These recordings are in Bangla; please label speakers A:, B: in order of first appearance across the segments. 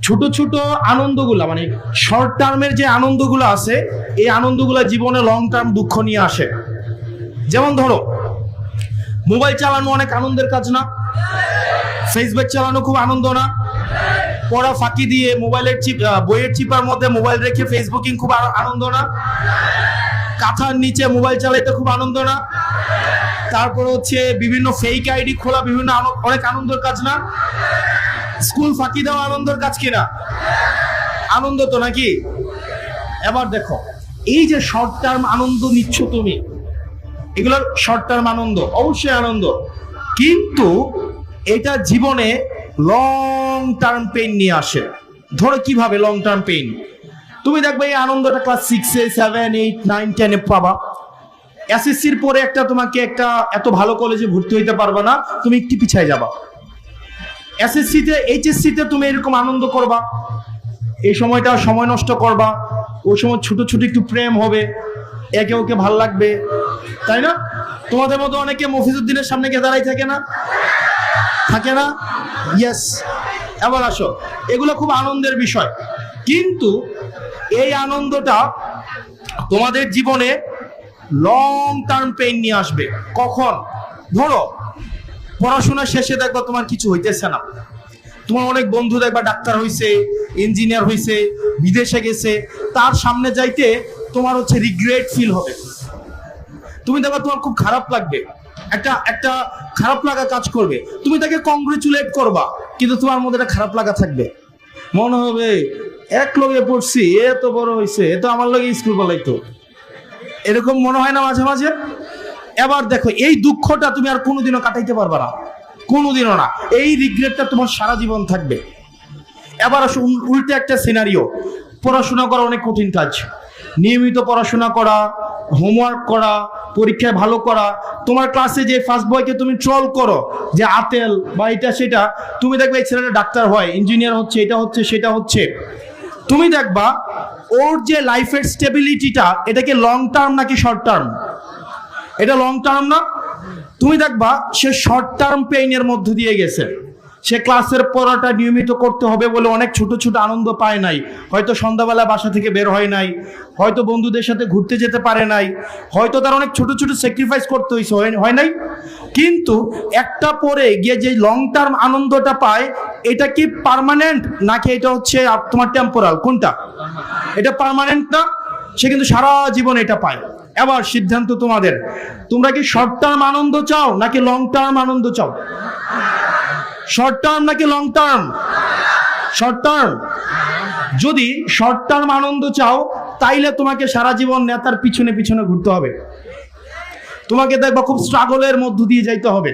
A: ছোট ছোট আনন্দগুলা মানে শর্ট টার্মের যে আনন্দগুলো আছে, এই আনন্দগুলা জীবনে লং টার্ম দুঃখ নিয়ে আসে। যেমন ধরো, মোবাইল চালানো অনেক আনন্দের কাজ না? ফেসবুক চালানো খুব আনন্দ না? পড়া ফাঁকি দিয়ে মোবাইলের বইয়ের চিপার মধ্যে মোবাইল রেখে ফেসবুকিং খুব আনন্দ না? কাঁথার নিচে মোবাইল চালাইতে খুব আনন্দ না? তারপর হচ্ছে বিভিন্ন ফেক আইডি খোলা বিভিন্ন অনেক আনন্দের কাজ না? স্কুল ফাঁকি দেওয়া আনন্দের কাজ কিনা? আনন্দ তো নাকি? এবার দেখো, এই যে শর্ট টার্ম আনন্দ নিচ্ছ তুমি, এগুলো শর্ট টার্ম আনন্দ, অবশ্যই আনন্দ, কিন্তু এটা জীবনে লং টার্ম পেইন নিয়ে আসে। ধরো কিভাবে লং টার্ম পেইন? তুমি দেখবে এই আনন্দটা ক্লাস 6-এ 7, 8, 9, 10-এ পাবা। এসএসসির পরে তোমাকে একটা এত ভালো কলেজে ভর্তি হইতে পারবে না, তুমি একটু পিছায় যাবা। এসএসসিতে এইচএসসিতে তুমি এরকম আনন্দ করবা, এই সময়টা সময় নষ্ট করবা, ওই সময় ছোট ছোট একটু প্রেম হবে, একে ওকে ভাল লাগবে, তাই না? তোমাদের মতো অনেকে মফিজউদ্দিনের সামনে গিয়ে দাঁড়াই থাকে না? থাকে না? ইয়েস। এবার আসো, এগুলো খুব আনন্দের বিষয়, কিন্তু এই আনন্দটা তোমাদের জীবনে লং টার্ম পেইন নিয়ে আসবে। কখন? ধরো পড়াশোনা শেষে দেখবা তোমার কিছু হইতেছে না, তোমার অনেক বন্ধু দেখবা ডাক্তার হইছে, ইঞ্জিনিয়ার হইছে, বিদেশে গেছে, তার সামনে যাইতে তোমার হচ্ছে রিগ্রেট ফিল হবে। তুমি দেখবা তোমার খুব খারাপ লাগবে, একটা খারাপ লাগা কাজ করবে। তুমি তাকে কংগ্রেচুলেট করবা, কিন্তু তোমার মধ্যে একটা খারাপ লাগা থাকবে। মনে হবে এক লগে পড়ছি, এ তো বড় হইছে, এ তো আমার লগে স্কুল পালাইতো। এরকম মনে হয় না মাঝে মাঝে? এবার দেখো, এই দুঃখটা তুমি আর কোনোদিনও কাটাইতে পারবে না, কোনোদিনও না। এই রিগ্রেটটা তোমার সারা জীবন থাকবে। এবার আসো উল্টে একটা সিনারিও। পড়াশোনা করা অনেক কঠিন কাজ, নিয়মিত পড়াশোনা করা, হোমওয়ার্ক করা, পরীক্ষায় ভালো করা। তোমার ক্লাসে যে ফার্স্ট বয়কে তুমি ট্রল করো যে আতেল বা এটা সেটা, তুমি দেখবে এই ছেলেটা ডাক্তার হয়, ইঞ্জিনিয়ার হচ্ছে, এটা হচ্ছে, সেটা হচ্ছে। তুমি দেখবা ওর যে লাইফের স্টেবিলিটিটা, এটা কি লং টার্ম নাকি শর্ট টার্ম? এটা লং টার্ম না? তুমি দেখবা সে শর্ট টার্ম পেইনের মধ্য দিয়ে গেছে। সে ক্লাসের পড়াটা নিয়মিত করতে হবে বলে অনেক ছোট ছোট আনন্দ পায় নাই, হয়তো সন্ধ্যাবেলা বাসা থেকে বের হয় নাই, হয়তো বন্ধুদের সাথে ঘুরতে যেতে পারে নাই, হয়তো তার অনেক ছোট ছোট স্যাক্রিফাইস করতে হয়েছে, হয় নাই? কিন্তু একটা পরে গিয়ে যে লং টার্ম আনন্দটা পায়, এটা কি পার্মানেন্ট নাকি এটা হচ্ছে তোমার টেম্পোরাল? কোনটা? এটা পার্মানেন্ট না, সে কিন্তু সারা জীবন এটা পায়। এবার সিদ্ধান্ত তোমাদের, তোমরা কি শর্ট টার্ম আনন্দ চাও নাকি লং টার্ম আনন্দ চাও? শর্ট টার্ম নাকি লং টার্ম? Short term. যদি শর্ট টার্ম আনন্দ চাও, তাইলে তোমাকে সারা জীবন নেতার পিছনে পিছনে ঘুরতে হবে। তোমাকে দেখবা খুব স্ট্রাগলের মধ্য দিয়ে যাইতে হবে।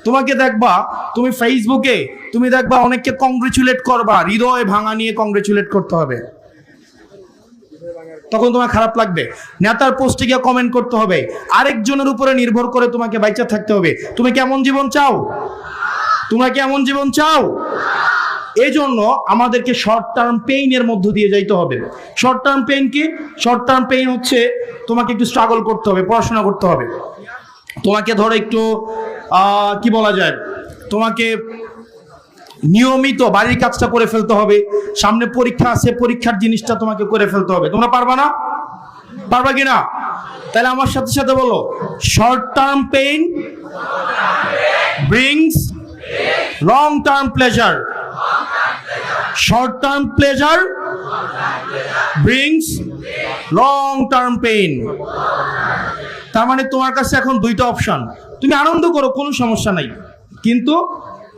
A: তোমাকে দেখবা তুমি ফেসবুকে তুমি দেখবা অনেককে কংগ্রেচুলেট করবা, হৃদয় ভাঙা নিয়ে কংগ্রেচুলেট করতে হবে, তখন তোমার খারাপ লাগবে। নেতার পোস্টে গিয়ে কমেন্ট করতে হবে, আরেকজনের উপরে নির্ভর করে তোমাকে বাইচা থাকতে হবে। তুমি কেমন জীবন চাও? তোমরা কেমন জীবন চাও? এই জন্য আমাদেরকে শর্ট টার্ম পেইনের মধ্য দিয়ে যাইতে হবে। শর্ট টার্ম পেইন কি? শর্ট টার্ম পেইন হচ্ছে তোমাকে একটু স্ট্রাগল করতে হবে, পড়াশোনা করতে হবে। তোমাকে ধরো একটু কি বলা যায়, তোমাকে নিয়মিত বাড়ির কাজটা করে ফেলতে হবে। সামনে পরীক্ষা আছে, পরীক্ষার জিনিসটা তোমাকে করে ফেলতে হবে। তোমরা পারবা না? পারবা কিনা? তাহলে আমার সাথে সাথে বলো, short term pain brings long term pleasure. Short term pleasure brings long term pain. তার মানে তোমার কাছে এখন দুইটা অপশন। তুমি আনন্দ করো, কোনো সমস্যা নাই, কিন্তু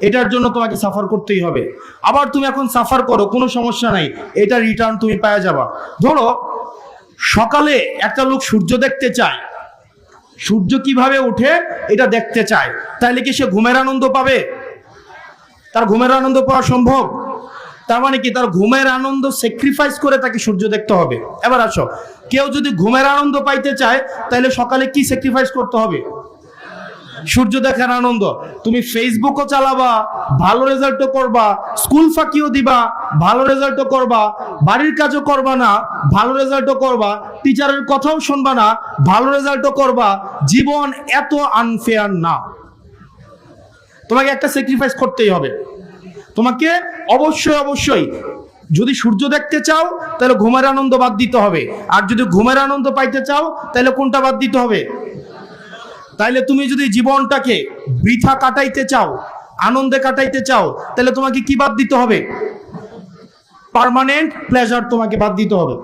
A: এটার জন্য তোমাকে সাফার করতেই হবে। আবার তুমি এখন সাফার করো, কোনো সমস্যা নাই, এটা রিটার্ন তুমি পাওয়া যাবা। ধরো সকালে একটা লোক সূর্য দেখতে চায়, সূর্য কিভাবে ওঠে এটা দেখতে চায়, তাইলে কি সে ঘুমের আনন্দ পাবে? তার ঘুমের আনন্দ পাওয়া সম্ভব? তার মানে কি তার ঘুমের আনন্দ স্যাক্রিফাইস করে তাকে সূর্য দেখতে হবে। এবার আসো, কেউ যদি ঘুমের আনন্দ পাইতে চায়, তাহলে সকালে কি স্যাক্রিফাইস করতে হবে? সূর্য দেখার আনন্দ। তুমি ফেসবুকও চালাবা, ভালো রেজাল্টও করবা, স্কুল ফাঁকিও দিবা, ভালো রেজাল্টও করবা, বাড়ির কাজও করবা না, ভালো রেজাল্টও করবা, টিচারের কথাও শুনবা না, ভালো রেজাল্টও করবা। জীবন এত আনফেয়ার না, তোমাকে একটা স্যাক্রিফাইস করতেই হবে। তোমাকে অবশ্যই অবশ্যই যদি সূর্য দেখতে চাও তাহলে ঘুমের আনন্দ বাদ দিতে হবে, আর যদি ঘুমের আনন্দ পাইতে চাও তাহলে কোনটা বাদ দিতে হবে? তাইলে তুমি যদি জীবনটাকে বৃথা কাটাইতে চাও, আনন্দে কাটাইতে চাও, তাহলে তোমাকে কি বাদ দিতে হবে? পার্মানেন্ট প্লেজার তোমাকে বাদ দিতে হবে।